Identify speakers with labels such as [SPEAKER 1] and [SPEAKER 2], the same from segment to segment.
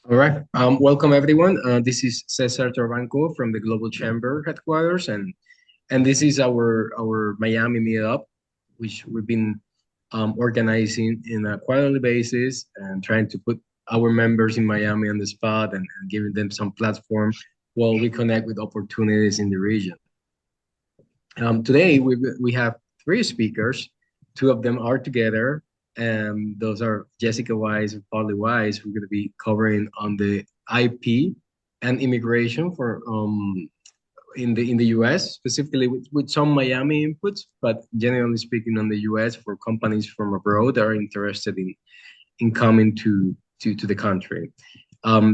[SPEAKER 1] All right. Welcome everyone. This is Cesar Torbanco from the Global Chamber headquarters, and this is our Miami Meetup, which we've been organizing in a quarterly basis and trying to put our members in Miami on the spot and giving them some platform while we connect with opportunities in the region. Today we have three speakers. Two of them are together, and those are Jessica Wise and Polly Wise. We're going to be covering on the IP and immigration for in the U.S. specifically with some Miami inputs, but generally speaking on the U.S. for companies from abroad that are interested in coming to the country.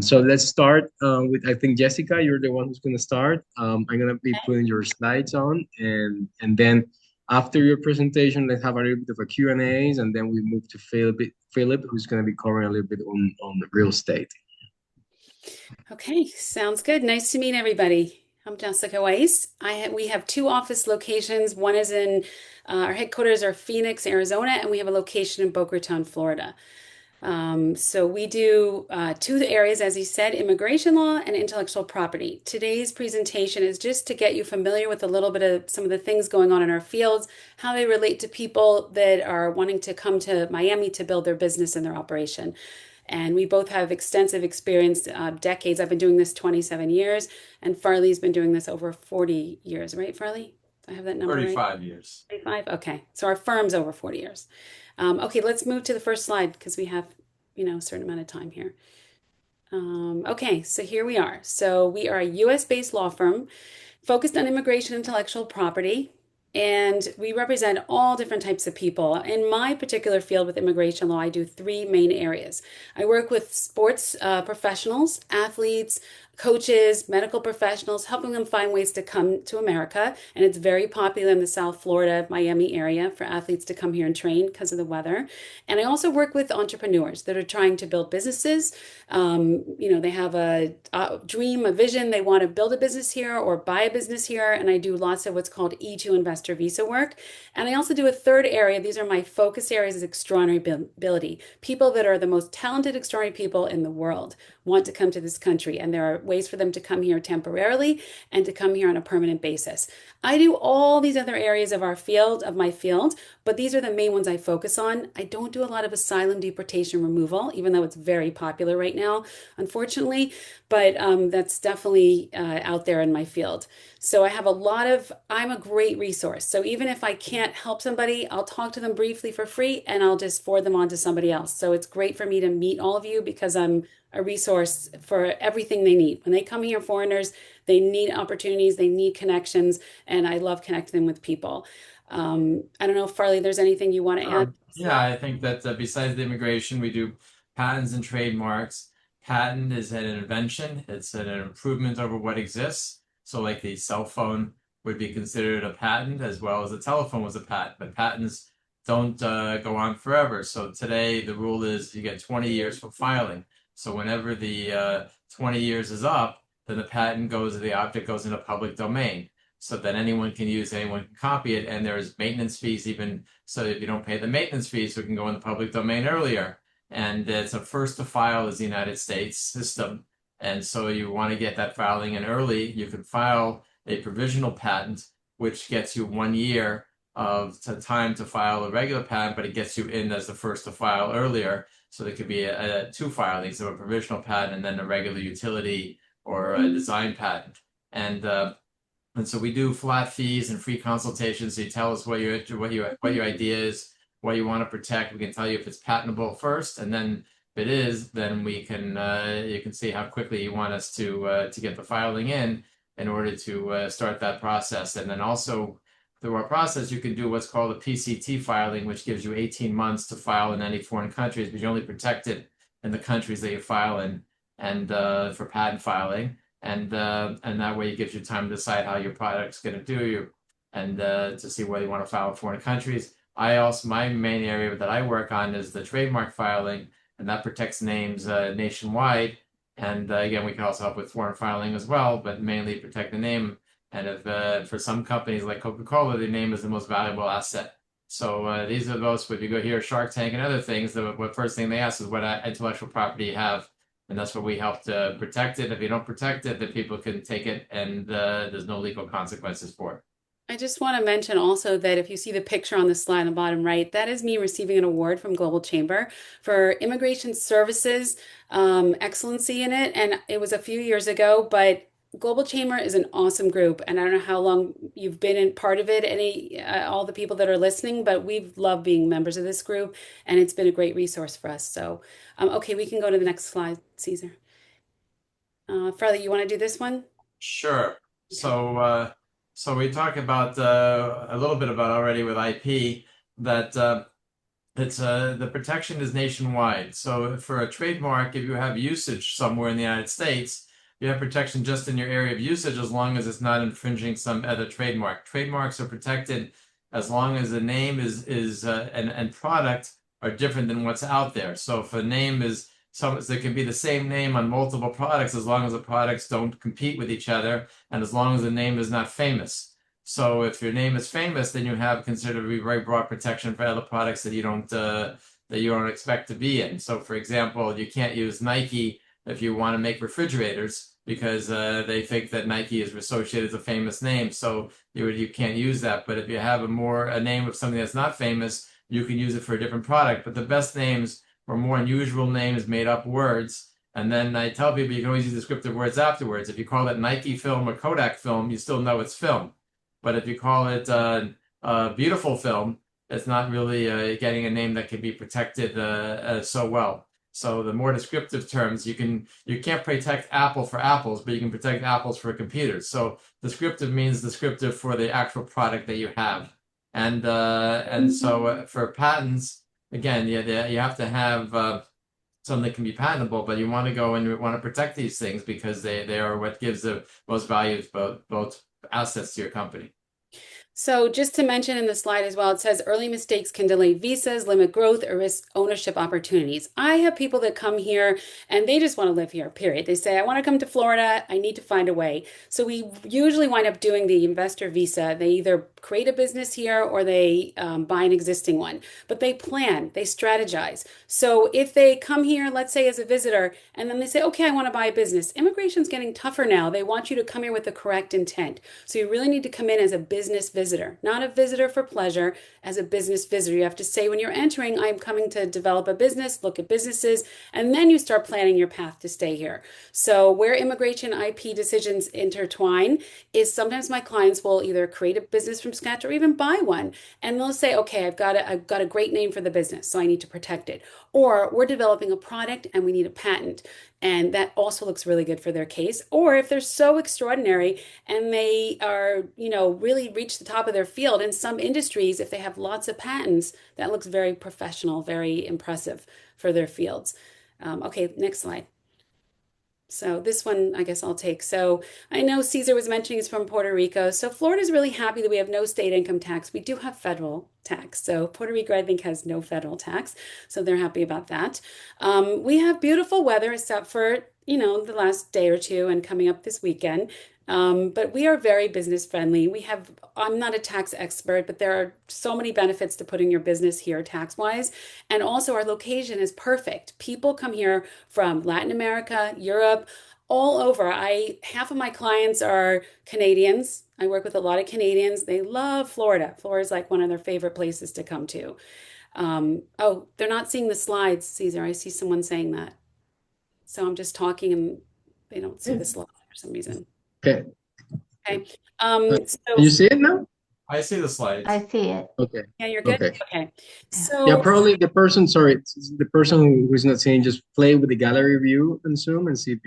[SPEAKER 1] So let's start with, I think, Jessica, you're the one who's going to start. I'm going to be putting your slides on, and then after your presentation, let's have a little bit of a Q&As, and then we move to Philip, who's going to be covering a little bit on the real estate.
[SPEAKER 2] Okay, sounds good. Nice to meet everybody. I'm Jessica Weiss. We have two office locations. One is in our headquarters are Phoenix, Arizona, and we have a location in Boca Raton, Florida. So we do two areas, as you said, immigration law and intellectual property. Today's presentation is just to get you familiar with a little bit of some of the things going on in our fields, how they relate to people that are wanting to come to Miami to build their business and their operation. And we both have extensive experience, decades. I've been doing this 27 years, and Farley's been doing this over 40 years, right, Farley? Do I have that number right?
[SPEAKER 3] 35 years.
[SPEAKER 2] 35? Okay. So our firm's over 40 years. Okay, let's move to the first slide because we have, a certain amount of time here. Okay, so here we are. So we are a US-based law firm focused on immigration intellectual property, and we represent all different types of people. In my particular field with immigration law, I do three main areas. I work with sports professionals, athletes, coaches, medical professionals, helping them find ways to come to America. And it's very popular in the South Florida, Miami area for athletes to come here and train because of the weather. And I also work with entrepreneurs that are trying to build businesses. They have a dream, a vision. They want to build a business here or buy a business here. And I do lots of what's called E2 investor visa work. And I also do a third area. These are my focus areas is extraordinary ability. People that are the most talented, extraordinary people in the world want to come to this country. And there are ways for them to come here temporarily and to come here on a permanent basis. I do all these other areas of my field, but these are the main ones I focus on. I don't do a lot of asylum deportation removal, even though it's very popular right now, unfortunately, but that's definitely out there in my field. So I'm a great resource. So even if I can't help somebody, I'll talk to them briefly for free and I'll just forward them on to somebody else. So it's great for me to meet all of you because I'm a resource for everything they need. When they come here, foreigners, they need opportunities, they need connections, and I love connecting them with people. I don't know, Farley, there's anything you want to add?
[SPEAKER 3] Yeah, I think that besides the immigration, we do patents and trademarks. Patent is an invention. It's an improvement over what exists. So like the cell phone would be considered a patent as well as the telephone was a patent, but patents don't go on forever. So today the rule is you get 20 years for filing. So whenever the 20 years is up, then the object goes into public domain. So that anyone can use, anyone can copy it, and there's maintenance fees even. So if you don't pay the maintenance fees, it can go in the public domain earlier. And it's a first to file is the United States system. And so you want to get that filing in early, you can file a provisional patent, which gets you 1 year of time to file a regular patent, but it gets you in as the first to file earlier. So there could be two filings of a provisional patent and then a regular utility or a design patent. And so we do flat fees and free consultations. So you tell us what your idea is, what you want to protect. We can tell you if it's patentable first, and then if it is, then we can you can see how quickly you want us to get the filing in order to start that process. And then also through our process, you can do what's called a PCT filing, which gives you 18 months to file in any foreign countries, but you're only protected in the countries that you file in, and for patent filing. And that way it gives you time to decide how your product's going to do and to see whether you want to file in foreign countries. My main area that I work on is the trademark filing, and that protects names nationwide. And again, we can also help with foreign filing as well, but mainly protect the name. And if for some companies like Coca-Cola, their name is the most valuable asset. So these are those, if you go here, Shark Tank and other things, what first thing they ask is what intellectual property you have. And that's what we help to protect it. If you don't protect it, then people can take it and there's no legal consequences for it.
[SPEAKER 2] I just want to mention also that if you see the picture on the slide on the bottom right, that is me receiving an award from Global Chamber for immigration services, excellency in it. And it was a few years ago, but Global Chamber is an awesome group. And I don't know how long you've been in part of it, all the people that are listening, but we've loved being members of this group, and it's been a great resource for us. So, okay, we can go to the next slide, Caesar. Farley, you want to do this one?
[SPEAKER 3] Sure. So we talk about a little bit about already with IP that it's the protection is nationwide. So for a trademark, if you have usage somewhere in the United States, you have protection just in your area of usage as long as it's not infringing some other trademark. Trademarks are protected as long as the name and product are different than what's out there. So if a name is so there can be the same name on multiple products as long as the products don't compete with each other and as long as the name is not famous. So if your name is famous, then you have considered to be very broad protection for other products that you don't expect to be in. So for example, you can't use Nike if you want to make refrigerators because they think that Nike is associated as a famous name. So you can't use that. But if you have a name of something that's not famous, you can use it for a different product. But the best names or more unusual names, made up words. And then I tell people you can always use descriptive words afterwards. If you call it Nike film or Kodak film, you still know it's film. But if you call it beautiful film, it's not really getting a name that can be protected so well. So the more descriptive terms, you can't protect Apple for apples, but you can protect apples for computers. So descriptive means descriptive for the actual product that you have. And so for patents, again, you have to have something that can be patentable, but you want to go and you want to protect these things because they are what gives the most value to both assets to your company.
[SPEAKER 2] So just to mention in the slide as well, it says early mistakes can delay visas, limit growth, or risk ownership opportunities. I have people that come here and they just want to live here, period. They say, I want to come to Florida. I need to find a way. So we usually wind up doing the investor visa. They either create a business here or they buy an existing one. But they plan, they strategize. So if they come here, let's say as a visitor, and then they say, okay, I want to buy a business. Immigration's getting tougher now. They want you to come here with the correct intent. So you really need to come in as a business visitor, not a visitor for pleasure, as a business visitor. You have to say when you're entering, I'm coming to develop a business, look at businesses, and then you start planning your path to stay here. So where immigration IP decisions intertwine is sometimes my clients will either create a business from scratch or even buy one. And they'll say, okay, I've got a great name for the business, so I need to protect it. Or we're developing a product and we need a patent. And that also looks really good for their case. Or if they're so extraordinary and they are, really reach the top of their field in some industries, if they have lots of patents, that looks very professional, very impressive for their fields. Okay, next slide. So this one, I guess I'll take. So I know Caesar was mentioning he's from Puerto Rico. So Florida's really happy that we have no state income tax. We do have federal tax. So Puerto Rico, I think, has no federal tax. So they're happy about that. We have beautiful weather except for, the last day or two and coming up this weekend. But we are very business friendly. I'm not a tax expert, but there are so many benefits to putting your business here tax wise. And also, our location is perfect. People come here from Latin America, Europe, all over. Half of my clients are Canadians. I work with a lot of Canadians. They love Florida. Florida is like one of their favorite places to come to. Oh, they're not seeing the slides, Caesar. I see someone saying that. So I'm just talking and they don't see the slides for some reason.
[SPEAKER 1] Okay.
[SPEAKER 2] Okay.
[SPEAKER 1] Can
[SPEAKER 2] So
[SPEAKER 1] you see it now?
[SPEAKER 3] I see the slides.
[SPEAKER 4] I see it.
[SPEAKER 1] Okay.
[SPEAKER 2] yeah, you're good.
[SPEAKER 1] Okay.
[SPEAKER 2] Okay.
[SPEAKER 4] Yeah.
[SPEAKER 2] So
[SPEAKER 1] Yeah, probably the person, sorry, the person who's not seeing, just play with the gallery view on Zoom and see if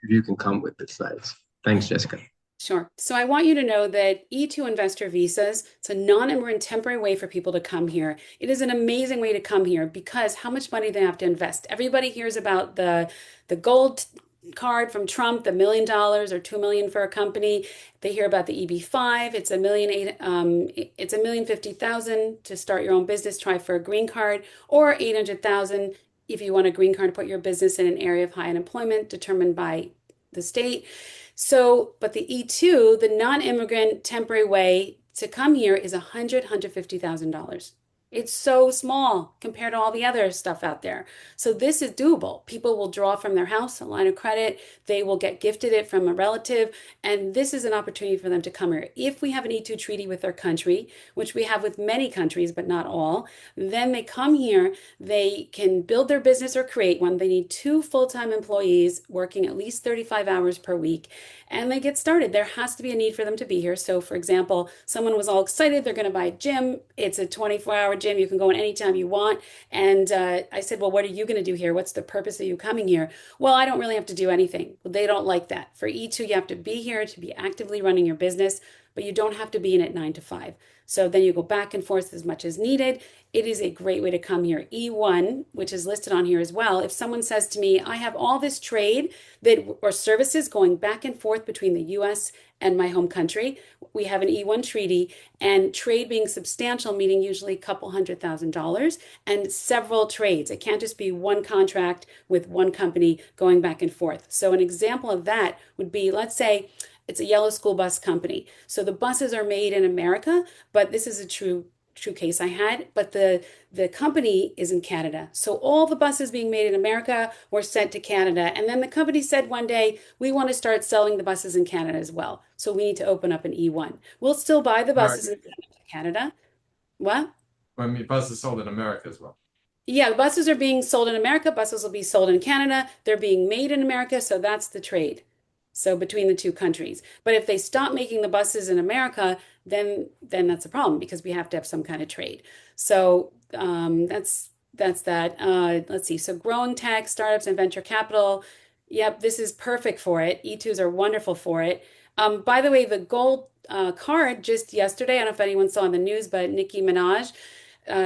[SPEAKER 1] you can come with the slides. Thanks, Jessica.
[SPEAKER 2] sure. So I want you to know that E2 investor visas, it's a non-immigrant temporary way for people to come here. It is an amazing way to come here because how much money they have to invest. Everybody hears about the gold card from Trump, the $1 million or $2 million for a company. They hear about the EB-5. It's $1,050,000 to start your own business, try for a green card, or $800,000 if you want a green card to put your business in an area of high unemployment determined by the state. So, but the E2, the non-immigrant temporary way to come here is $150,000. It's so small compared to all the other stuff out there. So this is doable. People will draw from their house a line of credit. They will get gifted it from a relative. And this is an opportunity for them to come here. If we have an E2 treaty with their country, which we have with many countries, but not all, then they come here. They can build their business or create one. They need two full-time employees working at least 35 hours per week. And they get started. There has to be a need for them to be here. So, for example, someone was all excited, they're going to buy a gym. It's a 24-hour gym. You can go in anytime you want. And I said, well, what are you going to do here? What's the purpose of you coming here? Well, I don't really have to do anything. Well, they don't like that. For E2, you have to be here to be actively running your business, but you don't have to be in it 9 to 5. So then you go back and forth as much as needed. It is a great way to come here. E1, which is listed on here as well. If someone says to me, I have all this trade that or services going back and forth between the US and my home country, we have an E1 treaty, and trade being substantial, meaning usually a couple $100,000 and several trades. It can't just be one contract with one company going back and forth. So an example of that would be, let's say, it's a yellow school bus company. So the buses are made in America, but this is a true case I had, but the company is in Canada. So all the buses being made in America were sent to Canada. And then the company said one day, we want to start selling the buses in Canada as well. So we need to open up an E1. We'll still buy the buses and send them to Canada. What?
[SPEAKER 3] I mean, bus is sold in America as well.
[SPEAKER 2] Yeah, the buses are being sold in America. Buses will be sold in Canada. They're being made in America. So that's the trade. So between the two countries. But if they stop making the buses in America, then that's a problem because we have to have some kind of trade. So that's that. Let's see. So growing tech, startups, and venture capital. Yep, this is perfect for it. E2s are wonderful for it. By the way, the gold card just yesterday, I don't know if anyone saw in the news, but Nicki Minaj,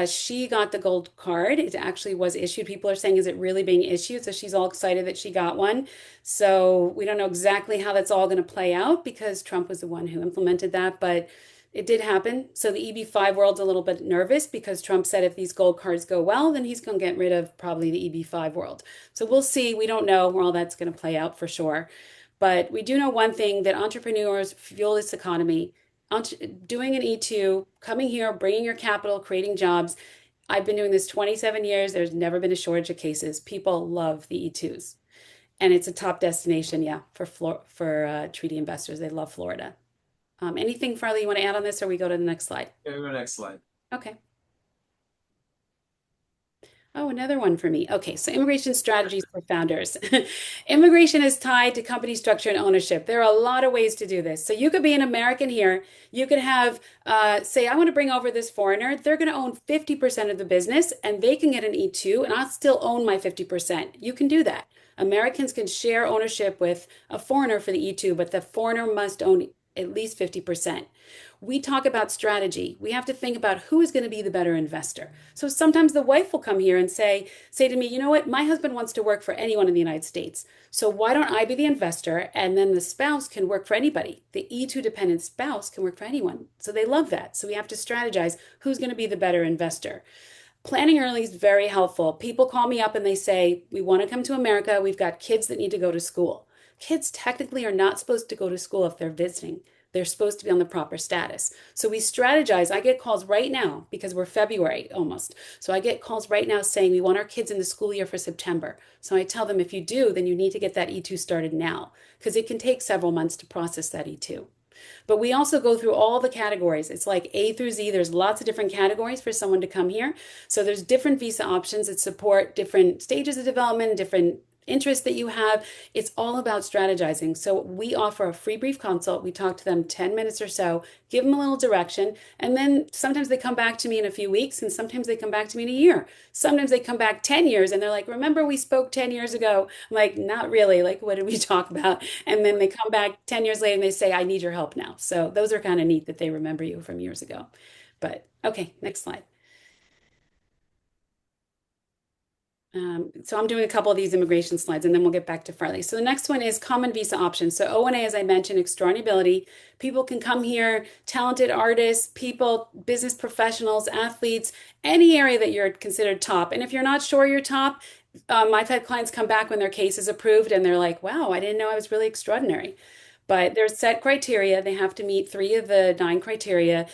[SPEAKER 2] she got the gold card. It actually was issued. People are saying, is it really being issued? So she's all excited that she got one. So we don't know exactly how that's all going to play out because Trump was the one who implemented that, but it did happen. So the EB5 world's a little bit nervous because Trump said if these gold cards go well, then he's going to get rid of probably the EB5 world. So we'll see. We don't know where all that's going to play out for sure. But we do know one thing that entrepreneurs fuel this economy. Doing an E2, coming here, bringing your capital, creating jobs. I've been doing this 27 years. There's never been a shortage of cases. People love the E2s. And it's a top destination, yeah, for treaty investors. They love Florida. Anything, Farley, you want to add on this, or we go to the next slide?
[SPEAKER 3] Okay, go to the next slide.
[SPEAKER 2] Okay. Oh, another one for me. Okay, so immigration strategies for founders. Immigration is tied to company structure and ownership. There are a lot of ways to do this. So you could be an American here. You could have, say, I want to bring over this foreigner. They're going to own 50% of the business, and they can get an E2, and I'll still own my 50%. You can do that. Americans can share ownership with a foreigner for the E2, but the foreigner must own at least 50%. We talk about strategy. We have to think about who is going to be the better investor. So sometimes the wife will come here and say to me, you know what, my husband wants to work for anyone in the United States. So why don't I be the investor and then the spouse can work for anybody? The E2 dependent spouse can work for anyone. So they love that. So we have to strategize who's going to be the better investor. Planning early is very helpful. People call me up and they say, we want to come to America. We've got kids that need to go to school. Kids technically are not supposed to go to school if they're visiting. They're supposed to be on the proper status. So we strategize. I get calls right now because we're February almost. So I get calls right now saying we want our kids in the school year for September. So I tell them if you do, then you need to get that E2 started now because it can take several months to process that E2. But we also go through all the categories. It's like A through Z. There's lots of different categories for someone to come here. So there's different visa options that support different stages of development, different interests that you have. It's all about strategizing. So we offer a free brief consult. We talk to them 10 minutes or so, give them a little direction, and then sometimes they come back to me in a few weeks, and sometimes they come back to me in a year. Sometimes they come back 10 years and they're like, remember we spoke 10 years ago? I'm like, not really. Like, what did we talk about? And then they come back 10 years later and they say, I need your help now. So those are kind of neat that they remember you from years ago. But okay, next slide. So I'm doing a couple of these immigration slides and then we'll get back to Farley. So the next one is common visa options. So O&A, as I mentioned, extraordinary ability. People can come here, talented artists, people, business professionals, athletes, any area that you're considered top. And if you're not sure you're top, I've had clients come back when their case is approved and they're like, wow, I didn't know I was really extraordinary. But there's set criteria. They have to meet 3 of the 9 criteria.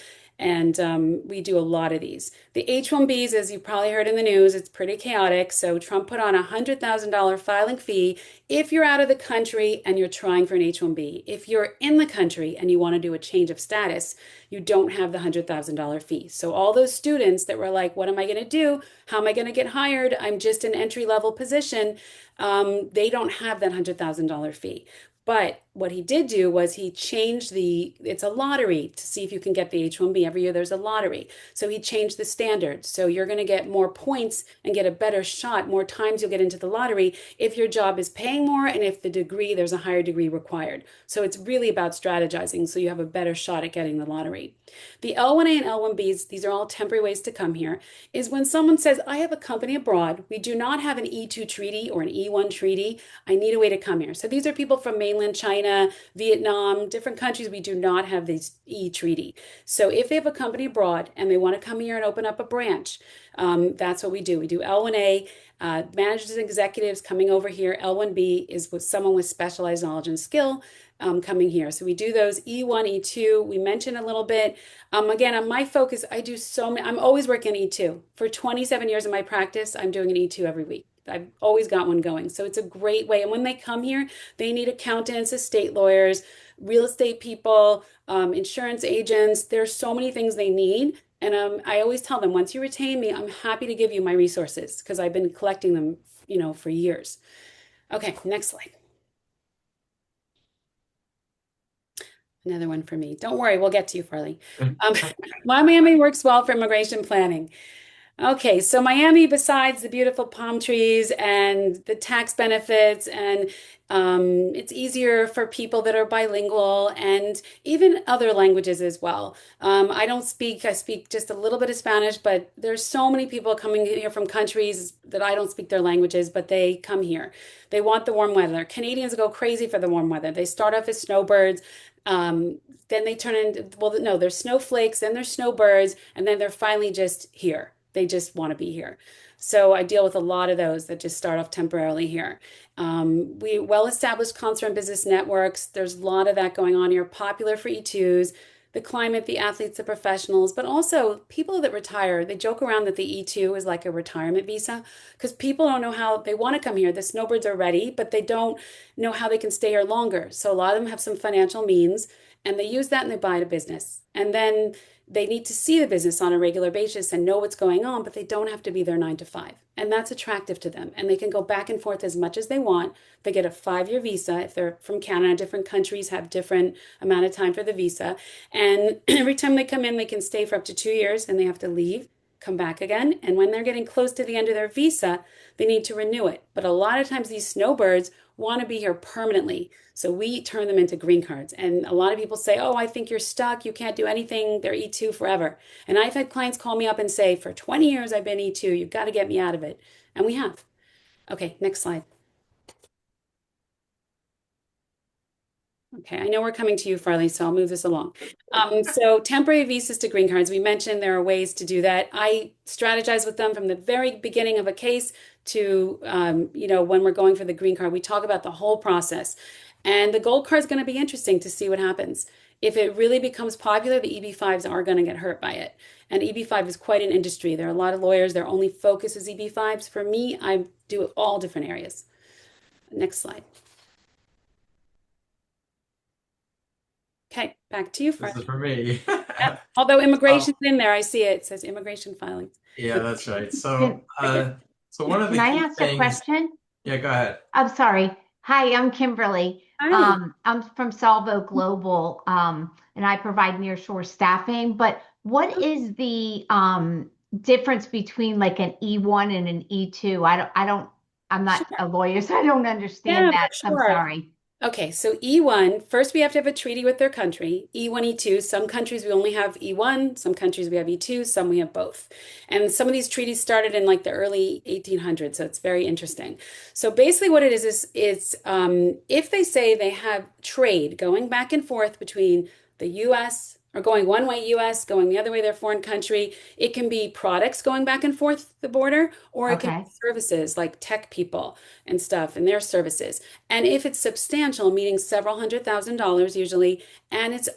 [SPEAKER 2] And we do a lot of these. The H-1Bs, as you probably heard in the news, it's pretty chaotic. So Trump put on a $100,000 filing fee if you're out of the country and you're trying for an H-1B. If you're in the country and you want to do a change of status, you don't have the $100,000 fee. So all those students that were like, what am I going to do? How am I going to get hired? I'm just an entry-level position. They don't have that $100,000 fee. But what he did do was he changed it's a lottery to see if you can get the H-1B. Every year there's a lottery. So he changed the standard. So you're going to get more points and get a better shot, more times you'll get into the lottery if your job is paying more and if there's a higher degree required. So it's really about strategizing so you have a better shot at getting the lottery. The L1A and L1Bs, these are all temporary ways to come here, is when someone says, I have a company abroad, we do not have an E2 treaty or an E1 treaty, I need a way to come here. So these are people from mainland China, Vietnam, different countries. We do not have this E treaty. So if they have a company abroad and they want to come here and open up a branch, that's what we do. We do L1A, managers and executives coming over here. L1B is with someone with specialized knowledge and skill coming here. So we do those E1, E2. We mentioned a little bit. Again, on my focus, I do so many. I'm always working E2. For 27 years of my practice, I'm doing an E2 every week. I've always got one going. So it's a great way. And when they come here, they need accountants, estate lawyers, real estate people, insurance agents. There's so many things they need. And I always tell them, once you retain me, I'm happy to give you my resources because I've been collecting them, for years. Okay, next slide. Another one for me. Don't worry, we'll get to you, Farley. Miami works well for immigration planning. Okay, so Miami, besides the beautiful palm trees and the tax benefits, and it's easier for people that are bilingual and even other languages as well. I speak just a little bit of Spanish, but there's so many people coming here from countries that I don't speak their languages, but they come here. They want the warm weather. Canadians go crazy for the warm weather. They start off as snowbirds. Then they turn into, well, no, there's snowflakes, then there's snowbirds, and then they're finally just here. They just want to be here. So I deal with a lot of those that just start off temporarily here. We well-established consular and business networks. There's a lot of that going on here. Popular for E2s, the climate, the athletes, the professionals, but also people that retire. They joke around that the E2 is like a retirement visa because people don't know how they want to come here. The snowbirds are ready, but they don't know how they can stay here longer. So a lot of them have some financial means and they use that and they buy a business. And then they need to see the business on a regular basis and know what's going on, but they don't have to be there 9 to 5. And that's attractive to them. And they can go back and forth as much as they want. They get a 5-year visa. If they're from Canada, different countries have different amount of time for the visa. And every time they come in, they can stay for up to 2 years and they have to leave, come back again. And when they're getting close to the end of their visa, they need to renew it. But a lot of times these snowbirds want to be here permanently. So we turn them into green cards. And a lot of people say, oh, I think you're stuck. You can't do anything. They're E2 forever. And I've had clients call me up and say, for 20 years, I've been E2. You've got to get me out of it. And we have. Okay, next slide. Okay, I know we're coming to you, Farley, so I'll move this along. So temporary visas to green cards, we mentioned there are ways to do that. I strategize with them from the very beginning of a case to, when we're going for the green card. We talk about the whole process. And the gold card is going to be interesting to see what happens. If it really becomes popular, the EB5s are going to get hurt by it. And EB5 is quite an industry. There are a lot of lawyers, their only focus is EB5s. For me, I do all different areas. Next slide. Okay, back to you,
[SPEAKER 3] This is
[SPEAKER 2] Farley.
[SPEAKER 3] for me.
[SPEAKER 2] Yeah. Although immigration's in there, I see it. It says immigration filings.
[SPEAKER 3] Yeah, that's right.
[SPEAKER 4] Can,
[SPEAKER 3] So one of the
[SPEAKER 4] can I
[SPEAKER 3] key
[SPEAKER 4] ask a
[SPEAKER 3] things.
[SPEAKER 4] question?
[SPEAKER 3] Yeah, go ahead.
[SPEAKER 4] I'm sorry. Hi, I'm Kimberly.
[SPEAKER 2] Hi.
[SPEAKER 4] I'm from Salvo Global, and I provide nearshore staffing. But what is the difference between like an E1 and an E2? I'm not
[SPEAKER 2] Sure.
[SPEAKER 4] a lawyer, so I don't
[SPEAKER 2] Yeah,
[SPEAKER 4] understand that.
[SPEAKER 2] for
[SPEAKER 4] I'm
[SPEAKER 2] sure.
[SPEAKER 4] sorry.
[SPEAKER 2] Okay, so E1, first we have to have a treaty with their country. E1, E2, some countries we only have E1, some countries we have E2, some we have both. And some of these treaties started in like the early 1800s, so it's very interesting. So basically what it is if they say they have trade going back and forth between the US or going one way US, going the other way their foreign country, it can be products going back and forth the border, or it can be
[SPEAKER 4] Okay.
[SPEAKER 2] services like tech people and stuff and their services. And if it's substantial, meaning several $100,000 usually, and it's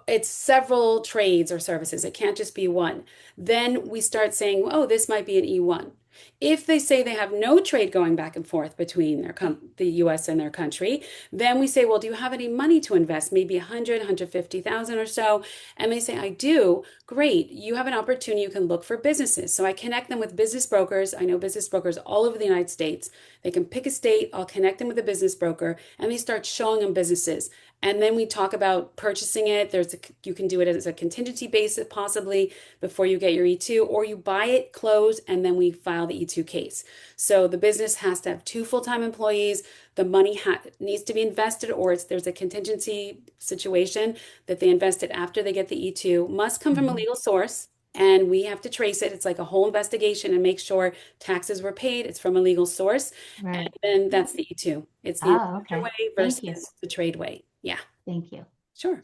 [SPEAKER 2] it's several trades or services. It can't just be one. Then we start saying, oh, this might be an E1. If they say they have no trade going back and forth between the US and their country, then we say, well, do you have any money to invest? Maybe 100, 150,000 or so. And they say, I do. Great. You have an opportunity. You can look for businesses. So I connect them with business brokers. I know business brokers all over the United States. They can pick a state. I'll connect them with a business broker and they start showing them businesses. And then we talk about purchasing it. You can do it as a contingency basis possibly before you get your E2, or you buy it, close, and then we file the E2 case. So the business has to have 2 full-time employees. The money needs to be invested, or there's a contingency situation that they invested after they get the E2. Must come from a legal source, and we have to trace it. It's like a whole investigation and make sure taxes were paid. It's from a legal source.
[SPEAKER 4] Right.
[SPEAKER 2] And then that's the E2. It's the
[SPEAKER 4] Oh,
[SPEAKER 2] investor
[SPEAKER 4] okay.
[SPEAKER 2] way
[SPEAKER 4] Thank you.
[SPEAKER 2] versus the trade way. Yeah,
[SPEAKER 4] Thank you.
[SPEAKER 2] sure.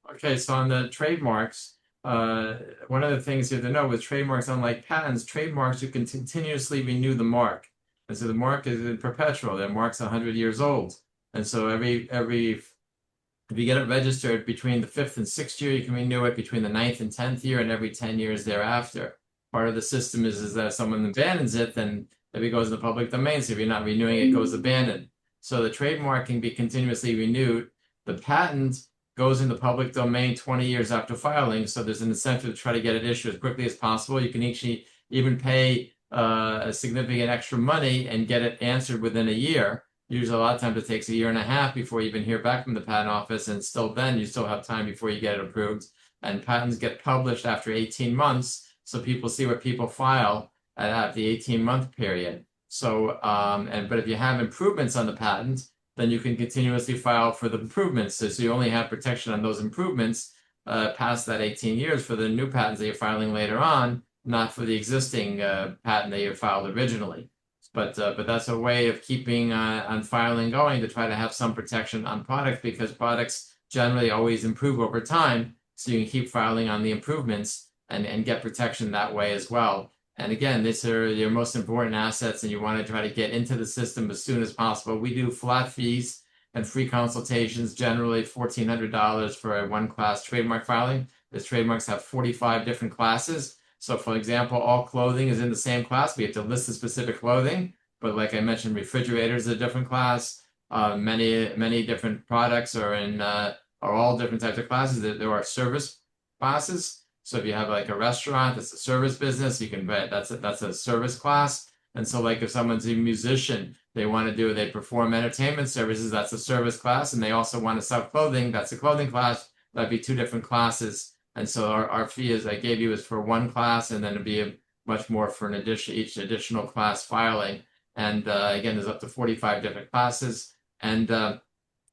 [SPEAKER 3] Okay, so on the trademarks, one of the things you have to know with trademarks, unlike patents, trademarks, you can continuously renew the mark. And so the mark is perpetual. The mark's 100 years old. And so if you get it registered between the 5th and 6th year, you can renew it between the 9th and 10th year and every 10 years thereafter. Part of the system is that if someone abandons it, then if it goes in the public domain, so if you're not renewing it, it goes abandoned. So the trademark can be continuously renewed. The patent goes in the public domain 20 years after filing, so there's an incentive to try to get it issued as quickly as possible. You can actually even pay a significant extra money and get it answered within a year. Usually a lot of times it takes a year and a half before you even hear back from the patent office, and still then you still have time before you get it approved. And patents get published after 18 months, so people see what people file at the 18-month period. So, but if you have improvements on the patent, then you can continuously file for the improvements. So you only have protection on those improvements past that 18 years for the new patents that you're filing later on, not for the existing patent that you filed originally. But that's a way of keeping on filing going to try to have some protection on products, because products generally always improve over time. So you can keep filing on the improvements and get protection that way as well. And again, these are your most important assets, and you want to try to get into the system as soon as possible. We do flat fees and free consultations, generally $1,400 for a one-class trademark filing. The trademarks have 45 different classes. So for example, all clothing is in the same class. We have to list the specific clothing, but like I mentioned, refrigerators is a different class. Many different products are all different types of classes. There are service classes. So if you have like a restaurant that's a service business, you can bet that's a service class. And so like if someone's a musician, they perform entertainment services, that's a service class. And they also want to sell clothing, that's a clothing class. That'd be 2 different classes. And so our fee, as I gave you, is for one class, and then it'd be much more for each additional class filing. And again, there's up to 45 different classes. And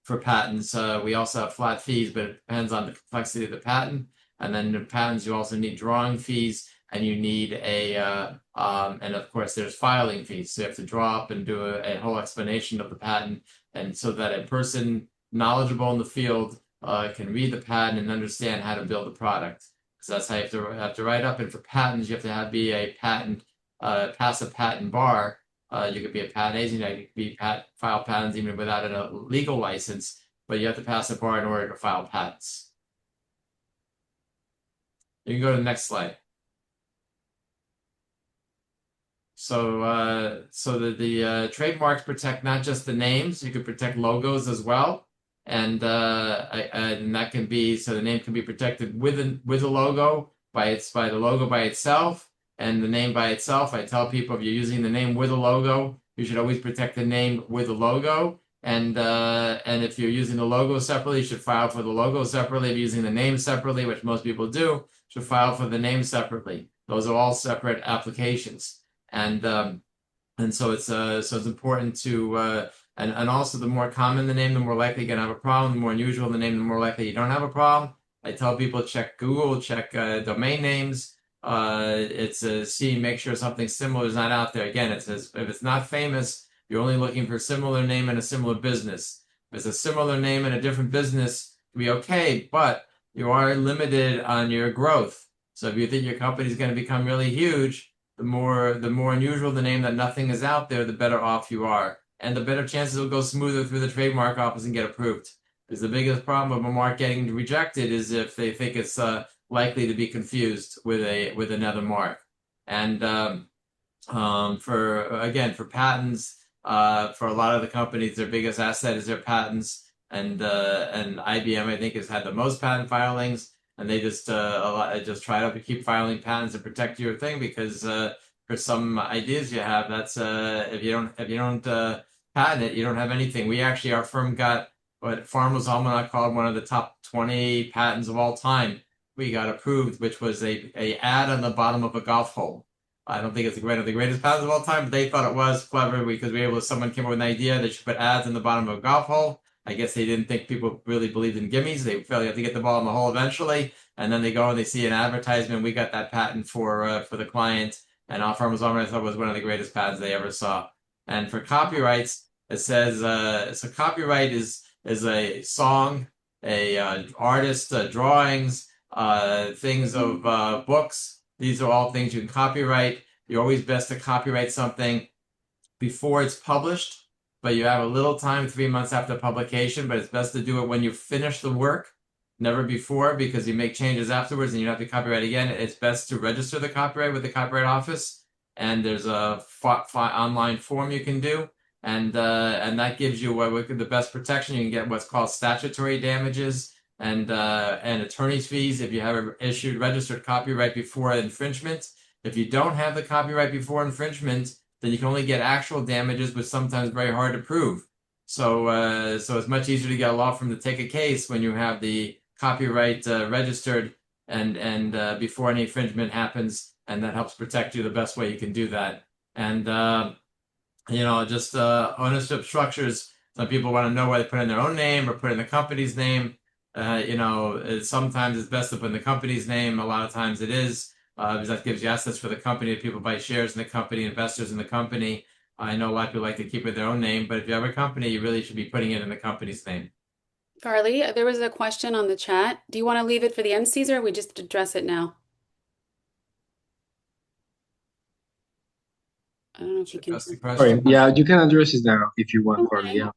[SPEAKER 3] for patents, we also have flat fees, but it depends on the complexity of the patent. And then the patents, you also need drawing fees, and you need and of course there's filing fees. So you have to draw up and do a whole explanation of the patent, and so that a person knowledgeable in the field can read the patent and understand how to build a product. So that's how you have to write up. And for patents, you have to be a patent, pass a patent bar. You could be a patent agent, you could file patents even without a legal license, but you have to pass a bar in order to file patents. You can go to the next slide. So, the trademarks protect not just the names; you can protect logos as well, and that can be, so the name can be protected with a logo by the logo by itself, and the name by itself. I tell people, if you're using the name with a logo, you should always protect the name with a logo. And if you're using the logo separately, you should file for the logo separately. If you're using the name separately, which most people do, you should file for the name separately. Those are all separate applications. And so it's important to and also the more common the name, the more likely you're gonna have a problem. The more unusual the name, the more likely you don't have a problem. I tell people, check Google, check domain names. Make sure something similar is not out there. Again, it says if it's not famous, you're only looking for a similar name and a similar business. If it's a similar name and a different business, it'll be okay, but you are limited on your growth. So if you think your company is going to become really huge, the more unusual the name that nothing is out there, the better off you are. And the better chances it'll go smoother through the trademark office and get approved. Because the biggest problem of a mark getting rejected is if they think it's likely to be confused with another mark. And for patents, for a lot of the companies, their biggest asset is their patents. And IBM, I think, has had the most patent filings, and they just try to keep filing patents and protect your thing because for some ideas you have, that's if you don't patent it, you don't have anything. Our firm got what Farmer's Almanac called one of the top 20 patents of all time. We got approved, which was a ad on the bottom of a golf hole. I don't think it's one of the greatest patents of all time, but they thought it was clever because someone came up with an idea that you put ads in the bottom of a golf hole. I guess they didn't think people really believed in gimmies. They felt you have to get the ball in the hole eventually. And then they go and they see an advertisement. We got that patent for the client. And our Farmer's Almanac, I thought, was one of the greatest patents they ever saw. And for copyrights, it says, so copyright is a song, artist, drawings, things of books. These are all things you can copyright. You're always best to copyright something before it's published, but you have a little time, 3 months after publication, but it's best to do it when you finish the work, never before, because you make changes afterwards and you have to copyright again. It's best to register the copyright with the Copyright Office, and there's a online form you can do, and that gives you the best protection. You can get what's called statutory damages, and attorney's fees if you have issued registered copyright before infringement. If you don't have the copyright before infringement, then you can only get actual damages, which sometimes very hard to prove. So it's much easier to get a law firm to take a case when you have the copyright registered and before any infringement happens, and that helps protect you the best way you can do that. And ownership structures. Some people want to know whether they put in their own name or put in the company's name. Sometimes it's best to put in the company's name. A lot of times it is, because that gives you assets for the company. People buy shares in the company, investors in the company. I know a lot of people like to keep it their own name, but if you have a company, you really should be putting it in the company's name.
[SPEAKER 2] Carly, there was a question on the chat. Do you want to leave it for the end, Caesar, or we just address it now? I don't know if you can.
[SPEAKER 3] That's the
[SPEAKER 1] Sorry,
[SPEAKER 3] question.
[SPEAKER 1] yeah, you can address it now if you want, Carly.
[SPEAKER 2] Okay.
[SPEAKER 1] Yeah.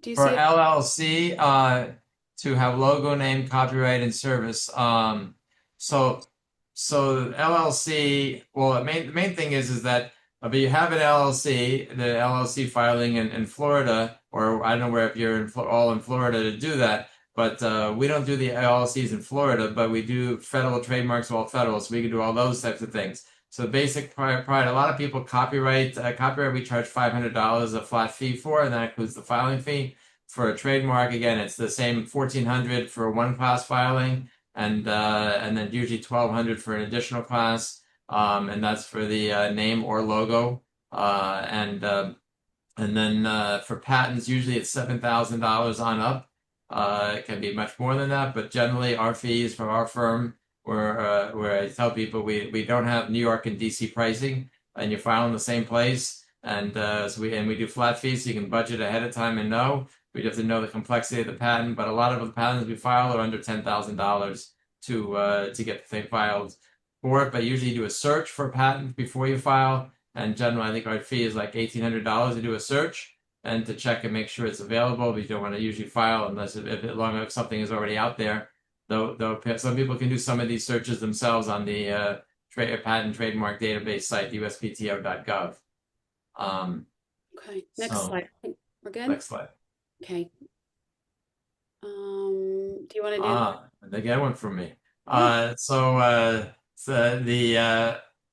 [SPEAKER 2] Do you
[SPEAKER 3] For
[SPEAKER 2] see it?
[SPEAKER 3] LLC, to have logo, name, copyright, and service. So LLC. Well, the main thing is that if you have an LLC, the LLC filing in Florida, or I don't know where if you're all in Florida to do that. But we don't do the LLCs in Florida, but we do federal trademarks, all federal, so we can do all those types of things. So basic pride, a lot of people copyright, we charge $500 a flat fee for, and that includes the filing fee. For a trademark, again, it's the same $1,400 for one class filing, and then usually $1,200 for an additional class, and that's for the name or logo, and then for patents, usually it's $7,000 on up. It can be much more than that, but generally our fees for our firm, where I tell people we don't have New York and DC pricing, and you file in the same place, and we do flat fees, so you can budget ahead of time and know. We have to know the complexity of the patent, but a lot of the patents we file are under $10,000 to get the thing filed for it. But usually you do a search for a patent before you file, and generally I think our fee is like $1,800 to do a search and to check and make sure it's available. But you don't want to usually file unless if something is already out there. Though some people can do some of these searches themselves on the patent trademark database site, uspto.gov.
[SPEAKER 2] Okay, next
[SPEAKER 3] So,
[SPEAKER 2] slide. We're good?
[SPEAKER 3] Next slide.
[SPEAKER 2] Okay. Do you want to do?
[SPEAKER 3] They get one from me.
[SPEAKER 2] Yeah.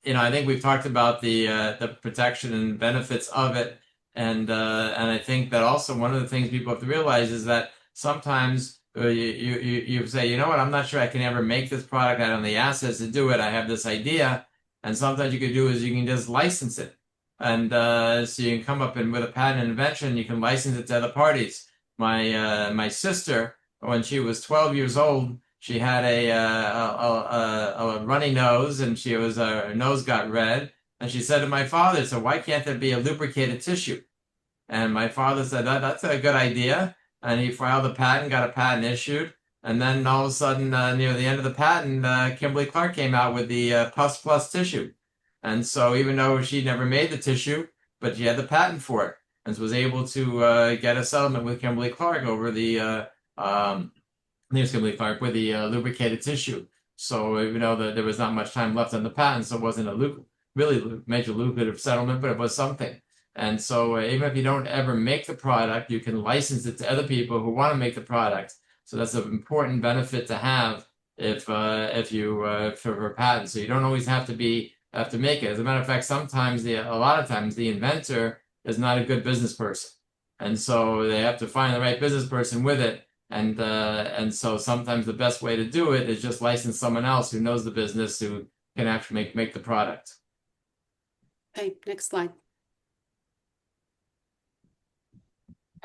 [SPEAKER 3] I think we've talked about the protection and benefits of it, and I think that also one of the things people have to realize is that sometimes you say, you know what, I'm not sure I can ever make this product. I don't have the assets to do it. I have this idea, and sometimes you can do is you can just license it, and so you can come up with a patent invention. You can license it to other parties. My sister, when she was 12 years old, she had a runny nose, and her nose got red. And she said to my father, "So why can't there be a lubricated tissue?" And my father said, "That's a good idea." And he filed a patent, got a patent issued. And then all of a sudden, near the end of the patent, Kimberly-Clark came out with the Pus Plus tissue. And so even though she never made the tissue, but she had the patent for it, and was able to get a settlement with Kimberly-Clark over the Needles can be fired with the lubricated tissue. So even though there was not much time left on the patent, so it wasn't a really major lucrative settlement, but it was something. And so even if you don't ever make the product, you can license it to other people who want to make the product. So that's an important benefit to have if you for a patent. So you don't always have to make it. As a matter of fact, sometimes a lot of times the inventor is not a good business person, and so they have to find the right business person with it. And so sometimes the best way to do it is just license someone else who knows the business, who can actually make the product.
[SPEAKER 2] Okay, next slide.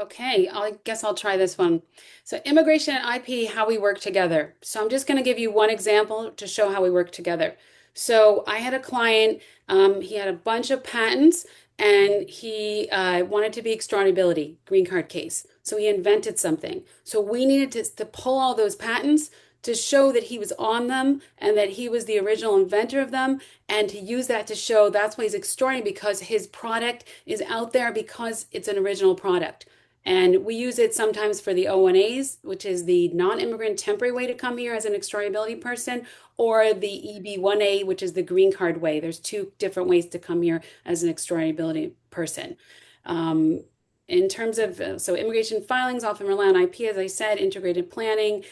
[SPEAKER 2] Okay, I guess I'll try this one. So immigration and IP, how we work together. So I'm just going to give you one example to show how we work together. So I had a client, he had a bunch of patents and he wanted to be extraditability, green card case. So he invented something. So we needed to pull all those patents to show that he was on them and that he was the original inventor of them, and to use that to show that's why he's extraordinary, because his product is out there because it's an original product. And we use it sometimes for the O1As, which is the non-immigrant temporary way to come here as an extraditability person, or the EB1A, which is the green card way. There's two different ways to come here as an extraditability person. In terms of, so immigration filings often rely on IP, as I said, integrated planning.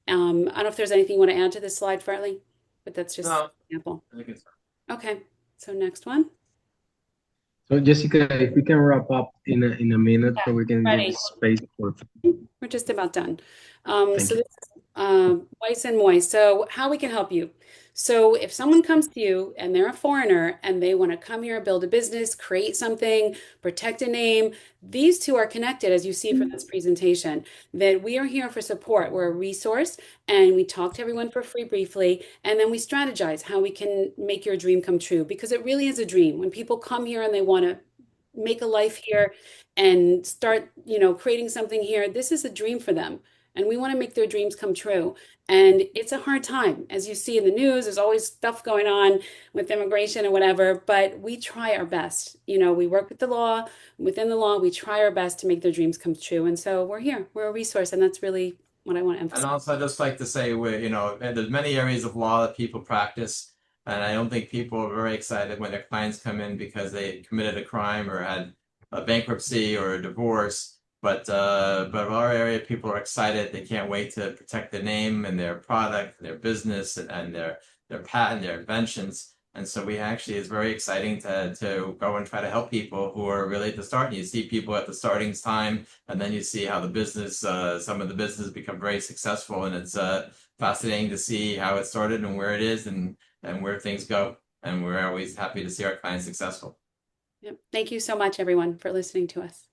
[SPEAKER 2] I don't know if there's anything you want to add to this slide, Farley, but that's just an example.
[SPEAKER 3] I think it's
[SPEAKER 2] Okay, so next one.
[SPEAKER 1] So Jessica, if we can wrap up in a minute, so we can
[SPEAKER 2] Ready.
[SPEAKER 1] leave space for.
[SPEAKER 2] We're just about done.
[SPEAKER 1] Thank
[SPEAKER 2] So
[SPEAKER 1] you.
[SPEAKER 2] this is Weiss and Moy. So how we can help you. So if someone comes to you and they're a foreigner and they want to come here, build a business, create something, protect a name, these two are connected, as you see from this presentation, that we are here for support. We're a resource and we talk to everyone for free briefly, and then we strategize how we can make your dream come true, because it really is a dream. When people come here and they want to make a life here and start, creating something here, this is a dream for them. And we want to make their dreams come true. And it's a hard time. As you see in the news, there's always stuff going on with immigration and whatever, but we try our best. We work with the law, within the law, we try our best to make their dreams come true. And so we're here, we're a resource. And that's really what I want to emphasize.
[SPEAKER 3] And also, I'd just like to say, there's many areas of law that people practice, and I don't think people are very excited when their clients come in because they committed a crime or had a bankruptcy or a divorce. But our area, people are excited. They can't wait to protect their name and their product, their business, and their patent, their inventions. And so it's very exciting to go and try to help people who are really at the start. And you see people at the starting time, and then you see how some of the business become very successful. And it's fascinating to see how it started and where it is and where things go. And we're always happy to see our clients successful.
[SPEAKER 2] Yep. Thank you so much, everyone, for listening to us.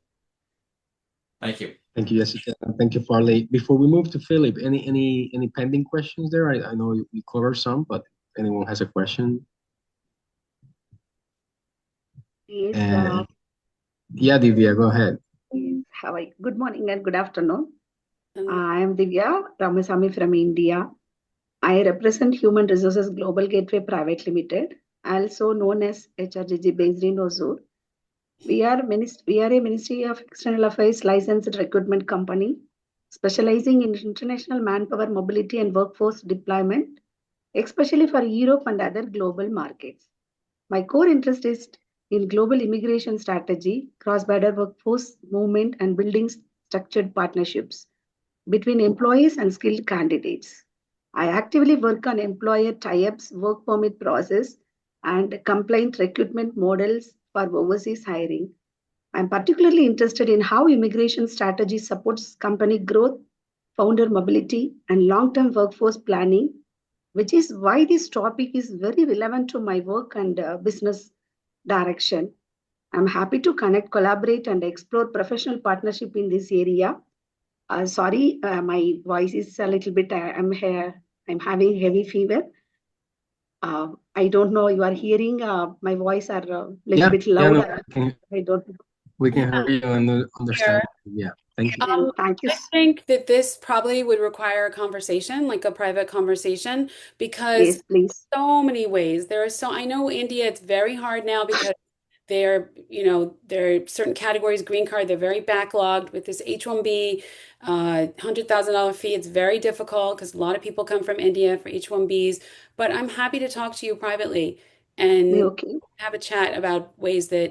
[SPEAKER 3] Thank you.
[SPEAKER 1] Thank you, Jessica. Thank you, Farley. Before we move to Philip, any pending questions there? I know you covered some, but if anyone has a question.
[SPEAKER 5] Yes,
[SPEAKER 1] yeah, Divya, go ahead.
[SPEAKER 5] yes. Good morning and good afternoon. I am Divya Ramasamy from India. I represent Human Resources Global Gateway Private Limited, also known as HRGG, based in Hosur. We are a Ministry of External Affairs licensed recruitment company specializing in international manpower mobility and workforce deployment, especially for Europe and other global markets. My core interest is in global immigration strategy, cross-border workforce movement, and building structured partnerships between employees and skilled candidates. I actively work on employer tie-ups, work permit process, and compliant recruitment models for overseas hiring. I'm particularly interested in how immigration strategy supports company growth, founder mobility, and long-term workforce planning, which is why this topic is very relevant to my work and business direction. I'm happy to connect, collaborate, and explore professional partnership in this area. Sorry, my voice is a little bit, I'm having heavy fever. I don't know, you are hearing my voice are a little bit louder.
[SPEAKER 1] No,
[SPEAKER 5] I don't know.
[SPEAKER 1] we can hear you and understand. Yeah, thank you.
[SPEAKER 5] Thank you.
[SPEAKER 2] I think that this probably would require a conversation, like a private conversation, because
[SPEAKER 5] Yes, please.
[SPEAKER 2] so many ways. I know India, it's very hard now because There are certain categories, green card, they're very backlogged with this H-1B, $100,000 fee. It's very difficult because a lot of people come from India for H-1Bs, but I'm happy to talk to you privately and
[SPEAKER 5] Okay,
[SPEAKER 2] have a chat about ways that,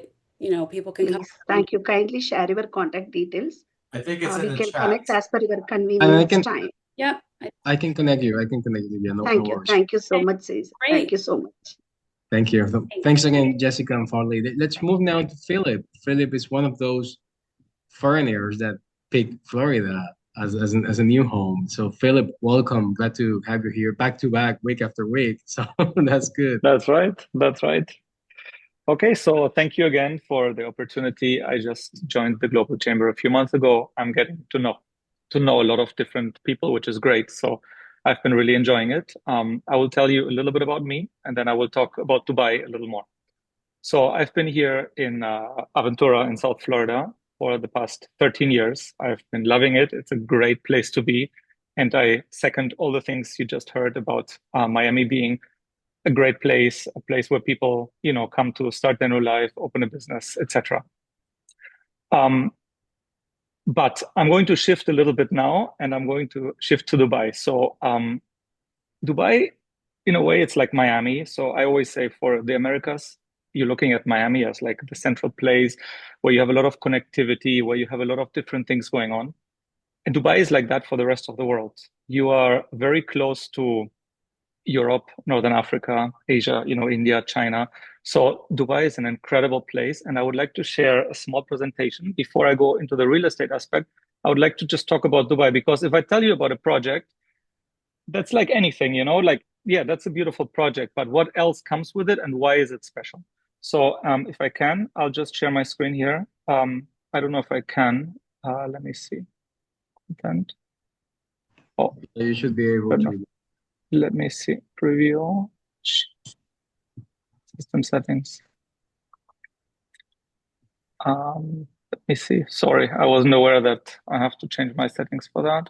[SPEAKER 2] people can come.
[SPEAKER 5] please. Thank you. Kindly share your contact details.
[SPEAKER 3] I think it's in
[SPEAKER 5] We
[SPEAKER 3] the
[SPEAKER 5] can
[SPEAKER 3] chat.
[SPEAKER 5] connect as per your
[SPEAKER 1] And
[SPEAKER 5] convenience time.
[SPEAKER 2] Yep.
[SPEAKER 1] I can connect you. I can connect you. Yeah, no
[SPEAKER 5] Thank you.
[SPEAKER 1] worries.
[SPEAKER 5] Thank you so
[SPEAKER 2] Okay,
[SPEAKER 5] much, Cesar.
[SPEAKER 2] great.
[SPEAKER 5] Thank you so much.
[SPEAKER 1] Thank you.
[SPEAKER 2] Thanks.
[SPEAKER 1] Thanks again, Jessica and Farley. Let's move now to Philip. Philip is one of those foreigners that picked Florida as a new home. So Philip, welcome. Glad to have you here back to back, week after week. So that's good.
[SPEAKER 6] That's right. That's right. Okay, so thank you again for the opportunity. I just joined the Global Chamber a few months ago. I'm getting to know a lot of different people, which is great. So I've been really enjoying it. I will tell you a little bit about me, and then I will talk about Dubai a little more. So I've been here in Aventura in South Florida for the past 13 years. I've been loving it. It's a great place to be. And I second all the things you just heard about Miami being a great place, a place where people, come to start their new life, open a business, etc. But I'm going to shift a little bit now, and I'm going to shift to Dubai. So Dubai, in a way, it's like Miami. So I always say for the Americas, you're looking at Miami as like the central place where you have a lot of connectivity, where you have a lot of different things going on. And Dubai is like that for the rest of the world. You are very close to Europe, Northern Africa, Asia, India, China. So Dubai is an incredible place. And I would like to share a small presentation before I go into the real estate aspect. I would like to just talk about Dubai, because if I tell you about a project, that's like anything, like, yeah, that's a beautiful project, but what else comes with it and why is it special? So if I can, I'll just share my screen here. I don't know if I can. Let me see. Content. Oh,
[SPEAKER 1] You should be able
[SPEAKER 6] good
[SPEAKER 1] to.
[SPEAKER 6] enough. Let me see. Preview. System settings. Let me see. Sorry, I wasn't aware that I have to change my settings for that.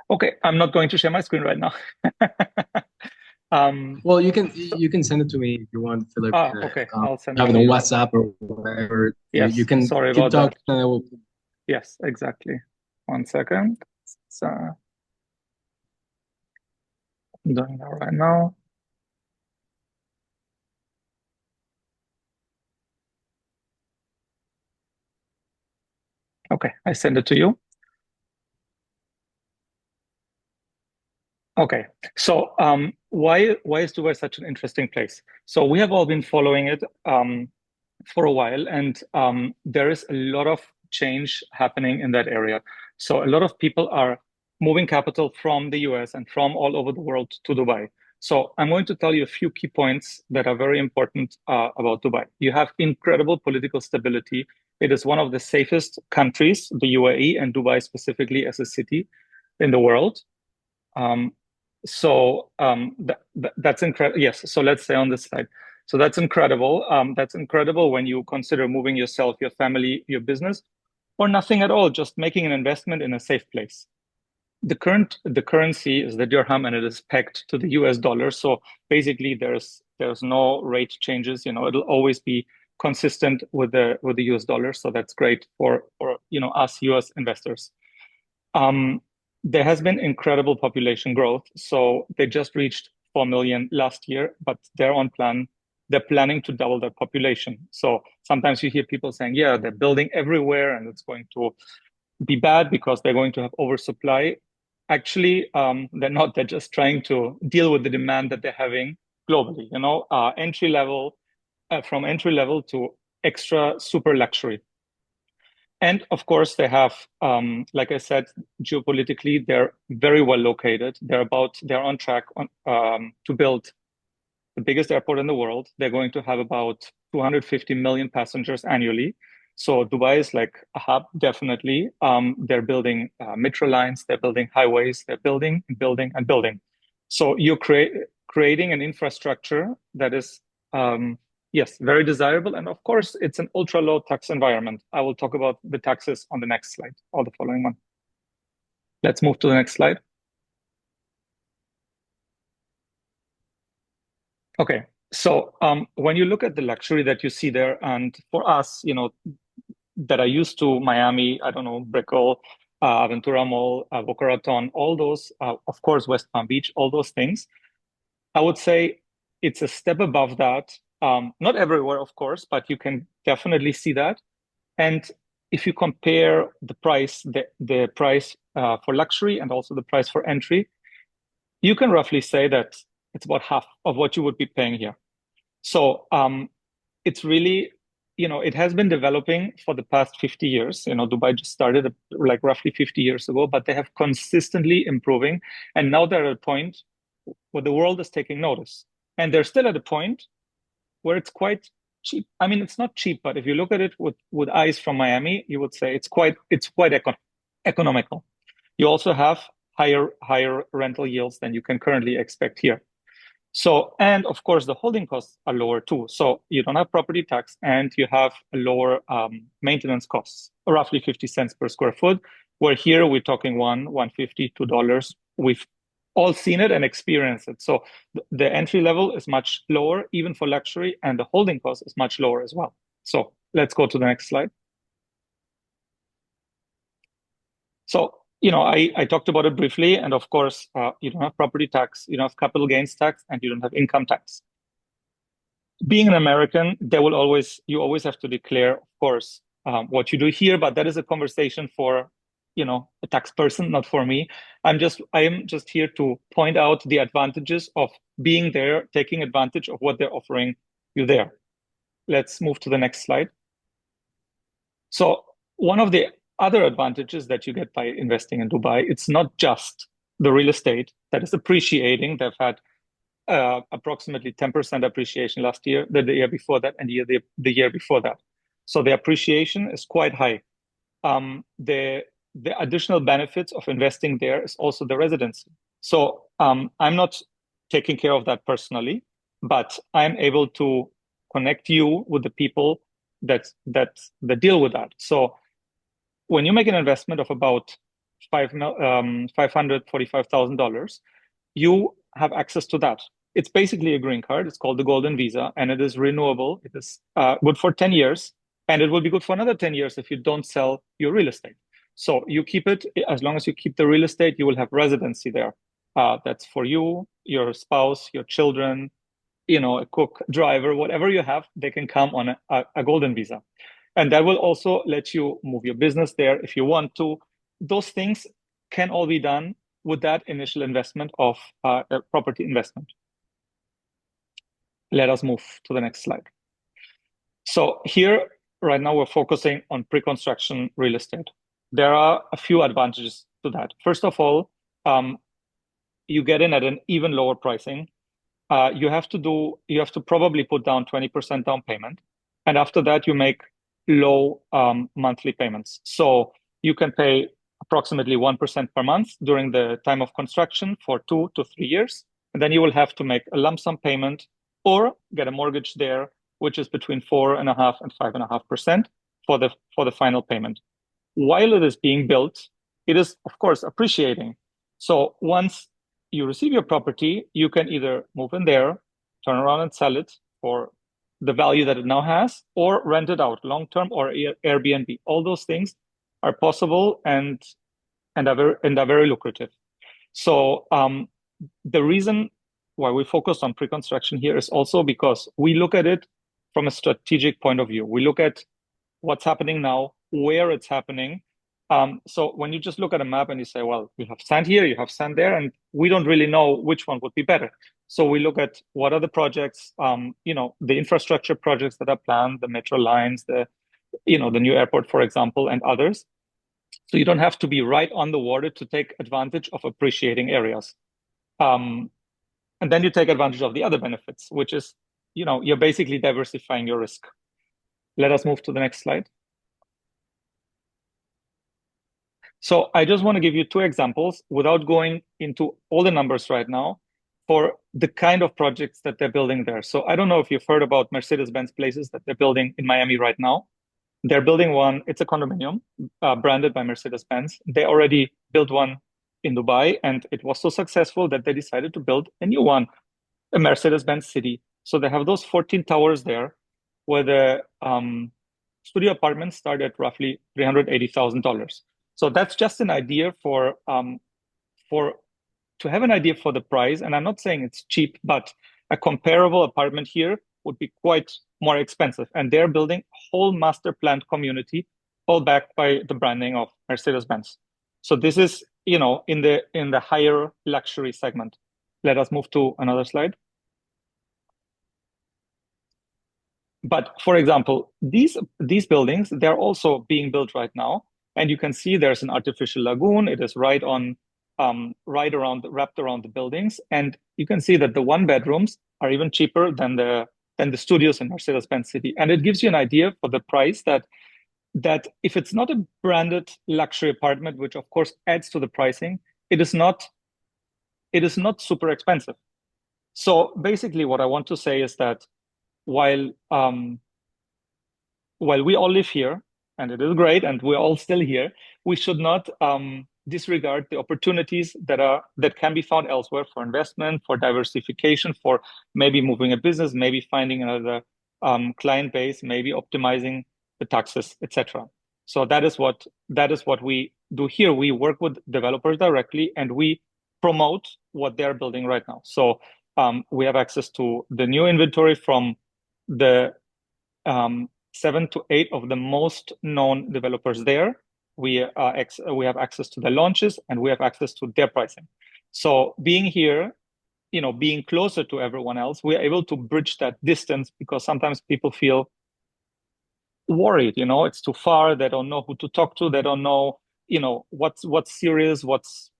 [SPEAKER 6] Okay, I'm not going to share my screen right now.
[SPEAKER 1] Well, you can send it to me if you want, Philip.
[SPEAKER 6] Okay, I'll send it
[SPEAKER 1] have it
[SPEAKER 6] to
[SPEAKER 1] on
[SPEAKER 6] you.
[SPEAKER 1] WhatsApp or whatever.
[SPEAKER 6] Yes,
[SPEAKER 1] You can
[SPEAKER 6] sorry
[SPEAKER 1] keep
[SPEAKER 6] about
[SPEAKER 1] talking
[SPEAKER 6] that.
[SPEAKER 1] and I will.
[SPEAKER 6] Yes, exactly. 1 second. So I'm doing that right now. Okay, I send it to you. Okay, so why is Dubai such an interesting place? So we have all been following it for a while, and there is a lot of change happening in that area. So a lot of people are moving capital from the US and from all over the world to Dubai. So I'm going to tell you a few key points that are very important about Dubai. You have incredible political stability. It is one of the safest countries, the UAE and Dubai specifically as a city in the world. That's incredible. Yes. So let's say on this slide. So that's incredible. That's incredible when you consider moving yourself, your family, your business, or nothing at all, just making an investment in a safe place. The currency is the dirham, and it is pegged to the US dollar. So basically, there's no rate changes. It'll always be consistent with the US dollar. So that's great for us US investors. There has been incredible population growth. So they just reached 4 million last year, but they're on plan. They're planning to double their population. So sometimes you hear people saying, yeah, they're building everywhere and it's going to be bad because they're going to have oversupply. Actually, they're not. They're just trying to deal with the demand that they're having globally, entry level, from entry level to extra super luxury. And of course, they have, like I said, geopolitically, they're very well located. They're on track to build the biggest airport in the world. They're going to have about 250 million passengers annually. So Dubai is like a hub, definitely. They're building metro lines, they're building highways, they're building and building and building. So you're creating an infrastructure that is yes, very desirable. And of course, it's an ultra low tax environment. I will talk about the taxes on the next slide or the following one. Let's move to the next slide. Okay. So when you look at the luxury that you see there, and for us, that are used to Miami, I don't know, Brickell, Ventura Mall, Boca Raton, all those, of course, West Palm Beach, all those things, I would say it's a step above that. Not everywhere, of course, but you can definitely see that. And if you compare the price, the price for luxury and also the price for entry, you can roughly say that it's about half of what you would be paying here. So it's really, it has been developing for the past 50 years. Dubai just started like roughly 50 years ago, but they have consistently improving. And now they're at a point where the world is taking notice. And they're still at a point where it's quite cheap. I mean, it's not cheap, but if you look at it with eyes from Miami, you would say it's quite economical. You also have higher rental yields than you can currently expect here. So, and of course, the holding costs are lower too. So you don't have property tax and you have a lower maintenance costs, roughly 50 cents per square foot. Where here we're talking $1.50, $2. We've all seen it and experienced it. So the entry level is much lower, even for luxury, and the holding cost is much lower as well. So let's go to the next slide. So I talked about it briefly, and of course, you don't have property tax, you don't have capital gains tax, and you don't have income tax. Being an American, you always have to declare, of course, what you do here, but that is a conversation for, a tax person, not for me. I am just here to point out the advantages of being there, taking advantage of what they're offering you there. Let's move to the next slide. So one of the other advantages that you get by investing in Dubai, it's not just the real estate that is appreciating. They've had approximately 10% appreciation last year, the year before that, and the year before that. So the appreciation is quite high. The additional benefits of investing there is also the residency. So I'm not taking care of that personally, but I'm able to connect you with the people that deal with that. So when you make an investment of about $545,000, you have access to that. It's basically a green card. It's called the Golden Visa, and it is renewable. It is good for 10 years, and it will be good for another 10 years if you don't sell your real estate. So you keep it, as long as you keep the real estate, you will have residency there. That's for you, your spouse, your children, a cook, driver, whatever you have, they can come on a Golden Visa. And that will also let you move your business there if you want to. Those things can all be done with that initial investment of a property investment. Let us move to the next slide. So here, right now, we're focusing on pre-construction real estate. There are a few advantages to that. First of all, you get in at an even lower pricing. You have to probably put down 20% down payment. And after that, you make low monthly payments. So you can pay approximately 1% per month during the time of construction for 2 to 3 years. And then you will have to make a lump sum payment or get a mortgage there, which is between 4.5% and 5.5% for the final payment. While it is being built, it is, of course, appreciating. So once you receive your property, you can either move in there, turn around and sell it for the value that it now has, or rent it out long-term or Airbnb. All those things are possible and are very lucrative. So the reason why we focus on pre-construction here is also because we look at it from a strategic point of view. We look at what's happening now, where it's happening. So when you just look at a map and you say, well, you have sand here, you have sand there, and we don't really know which one would be better. So we look at what are the projects, the infrastructure projects that are planned, the metro lines, the new airport, for example, and others. So you don't have to be right on the water to take advantage of appreciating areas. And then you take advantage of the other benefits, which is, you're basically diversifying your risk. Let us move to the next slide. So I just want to give you 2 examples without going into all the numbers right now for the kind of projects that they're building there. So I don't know if you've heard about Mercedes-Benz places that they're building in Miami right now. They're building one, it's a condominium branded by Mercedes-Benz. They already built one in Dubai, and it was so successful that they decided to build a new one a Mercedes-Benz city. So they have those 14 towers there, where the studio apartments start at roughly $380,000. So that's just an idea to have an idea for the price. And I'm not saying it's cheap, but a comparable apartment here would be quite more expensive. And they're building a whole master planned community, all backed by the branding of Mercedes-Benz. So this is, in the higher luxury segment. Let us move to another slide. But for example, these buildings, they're also being built right now. And you can see there's an artificial lagoon. It is wrapped around the buildings. And you can see that the one bedrooms are even cheaper than the studios in Mercedes-Benz City. And it gives you an idea for the price that if it's not a branded luxury apartment, which of course adds to the pricing, it is not super expensive. So basically what I want to say is that while we all live here, and it is great, and we're all still here, we should not disregard the opportunities that can be found elsewhere for investment, for diversification, for maybe moving a business, maybe finding another client base, maybe optimizing the taxes, etc. So that is what we do here. We work with developers directly, and we promote what they're building right now. So we have access to the new inventory from the 7 to 8 of the most known developers there. We have access to the launches, and we have access to their pricing. So being here, being closer to everyone else, we are able to bridge that distance, because sometimes people feel worried, it's too far. They don't know who to talk to. They don't know, what's serious, what's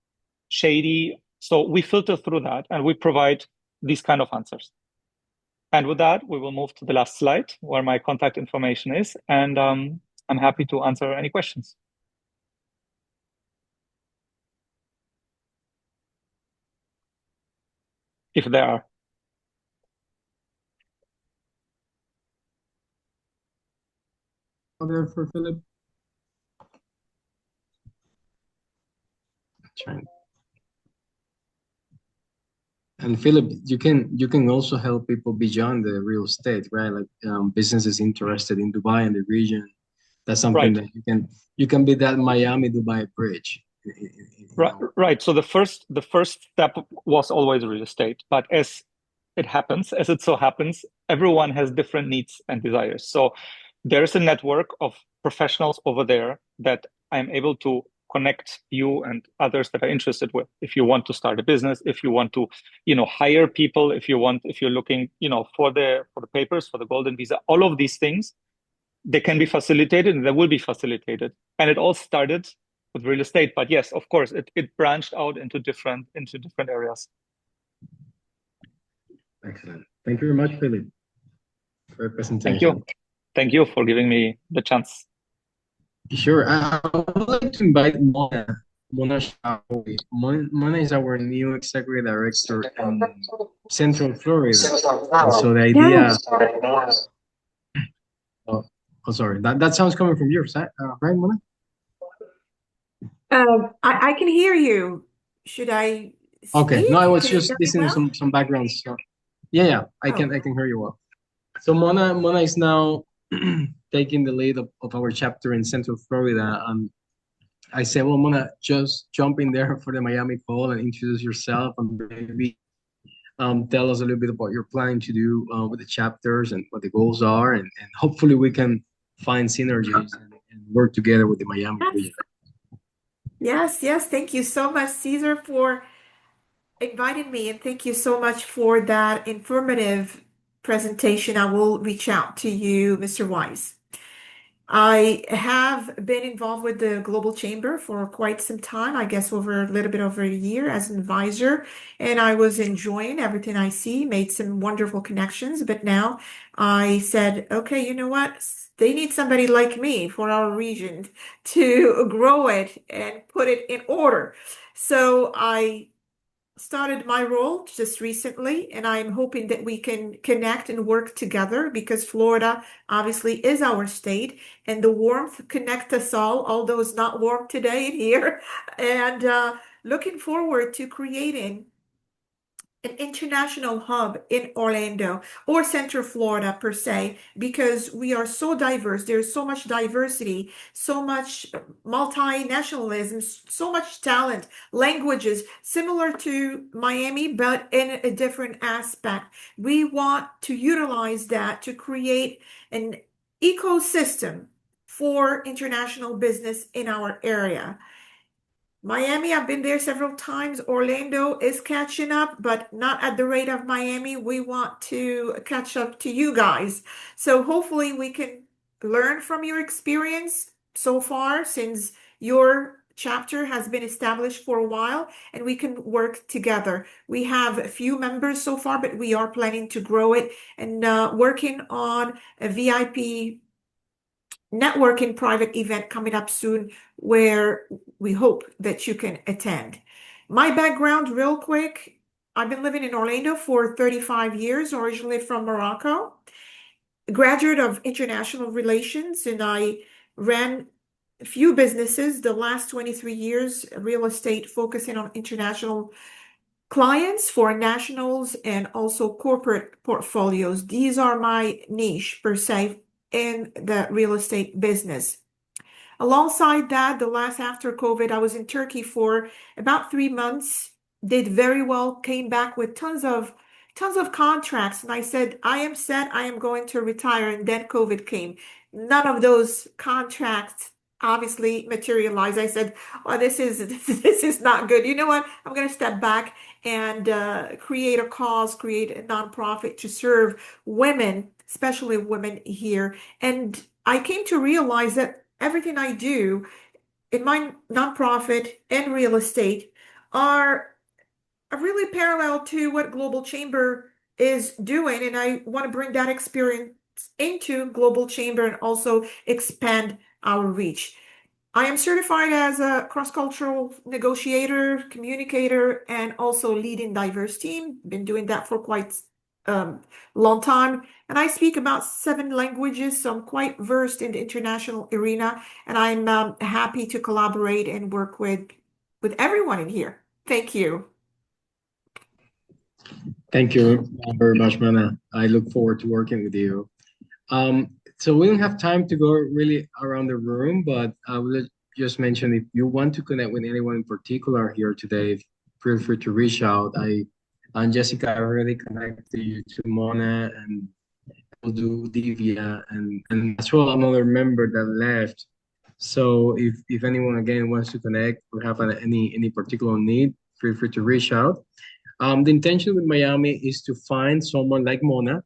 [SPEAKER 6] shady. So we filter through that, and we provide these kind of answers. And with that, we will move to the last slide, where my contact information is, and I'm happy to answer any questions. If there are.
[SPEAKER 1] There for Philip. And Philip, you can also help people beyond the real estate, right? Like businesses interested in Dubai and the region. That's something
[SPEAKER 6] Right.
[SPEAKER 1] that you can be that Miami Dubai bridge.
[SPEAKER 6] Right. So the first step was always real estate, but as it so happens, everyone has different needs and desires. So there is a network of professionals over there that I'm able to connect you and others that are interested with. If you want to start a business, if you want to, hire people, if you're looking, for the papers, for the golden visa, all of these things, they can be facilitated, and they will be facilitated. And it all started with real estate, but yes, of course, it branched out into different areas.
[SPEAKER 1] Excellent. Thank you very much, Philip, for your presentation.
[SPEAKER 6] Thank you. Thank you for giving me the chance.
[SPEAKER 1] Sure. I would like to invite Mona. Mona Shawi. Mona is our new executive director in Central Florida. And so the idea. Oh, sorry. That sounds coming from your side, right, Mona?
[SPEAKER 7] I can hear you. Should I speak?
[SPEAKER 1] Okay. No, I was
[SPEAKER 7] Can you
[SPEAKER 1] just
[SPEAKER 7] hear me
[SPEAKER 1] listening
[SPEAKER 7] well?
[SPEAKER 1] to some background stuff. Yeah, I can hear you well. So Mona is now taking the lead of our chapter in Central Florida. I said, well, Mona, just jump in there for the Miami call and introduce yourself, and maybe tell us a little bit about your planning to do with the chapters and what the goals are, and hopefully we can find synergies and work together with the Miami region.
[SPEAKER 7] Yes. Thank you so much, Caesar, for inviting me, and thank you so much for that informative presentation. I will reach out to you, Mr. Wise. I have been involved with the Global Chamber for quite some time, I guess a little bit over a year as an advisor, and I was enjoying everything I see, made some wonderful connections, but now I said, okay, you know what? They need somebody like me for our region to grow it and put it in order. So I started my role just recently, and I'm hoping that we can connect and work together, because Florida obviously is our state, and the warmth connects us all, although it's not warm today here. And looking forward to creating an international hub in Orlando or Central Florida per se, because we are so diverse. There's so much diversity, so much multinationalism, so much talent, languages, similar to Miami, but in a different aspect. We want to utilize that to create an ecosystem for international business in our area. Miami, I've been there several times. Orlando is catching up, but not at the rate of Miami. We want to catch up to you guys. So hopefully we can learn from your experience so far, since your chapter has been established for a while, and we can work together. We have a few members so far, but we are planning to grow it and working on a VIP networking private event coming up soon where we hope that you can attend. My background, real quick, I've been living in Orlando for 35 years, originally from Morocco, graduate of international relations, and I ran a few businesses the last 23 years, real estate focusing on international clients for nationals and also corporate portfolios. These are my niche per se in the real estate business. Alongside that, the last after COVID, I was in Turkey for about 3 months, did very well, came back with tons of contracts, and I said, I am set, I am going to retire, and then COVID came. None of those contracts obviously materialized. I said, well, this is not good. You know what? I'm going to step back and create a cause, create a nonprofit to serve women, especially women here. And I came to realize that everything I do in my nonprofit and real estate are really parallel to what Global Chamber is doing. And I want to bring that experience into Global Chamber and also expand our reach. I am certified as a cross-cultural negotiator, communicator, and also leading diverse team. Been doing that for quite long time. And I speak about 7 languages, so I'm quite versed in the international arena. And I'm happy to collaborate and work with everyone in here. Thank you.
[SPEAKER 1] Thank you very much, Mana. I look forward to working with you. So we don't have time to go really around the room, but I will just mention, if you want to connect with anyone in particular here today, feel free to reach out. And Jessica, I already connected you to Mona, and we'll do Divya and as well another member that left. So if anyone again wants to connect or have any particular need, feel free to reach out. The intention with Miami is to find someone like Mona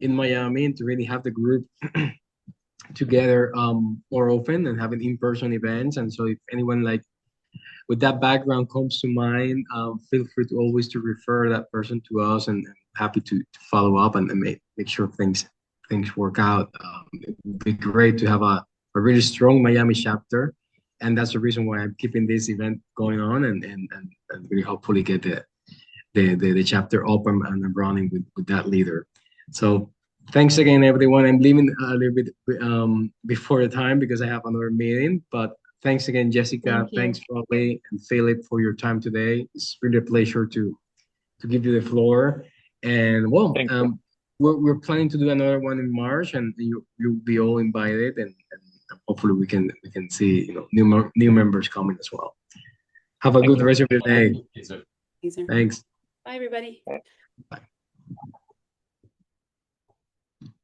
[SPEAKER 1] in Miami and to really have the group together more often and having in-person events. And so if anyone like with that background comes to mind, feel free to always to refer that person to us, and happy to follow up and make sure things work out. It would be great to have a really strong Miami chapter, and that's the reason why I'm keeping this event going on and really hopefully get the chapter open and running with that leader. So thanks again, everyone. I'm leaving a little bit before the time because I have another meeting, but thanks again, Jessica. Thanks, Rolly and Philip, for your time today. It's really a pleasure to give you the floor. And well, we're planning to do another one in March, and you'll be all invited, and hopefully we can see new members coming as well. Have a good rest of your day.
[SPEAKER 2] Thanks.
[SPEAKER 1] Thanks.
[SPEAKER 2] Bye, everybody.
[SPEAKER 6] Bye.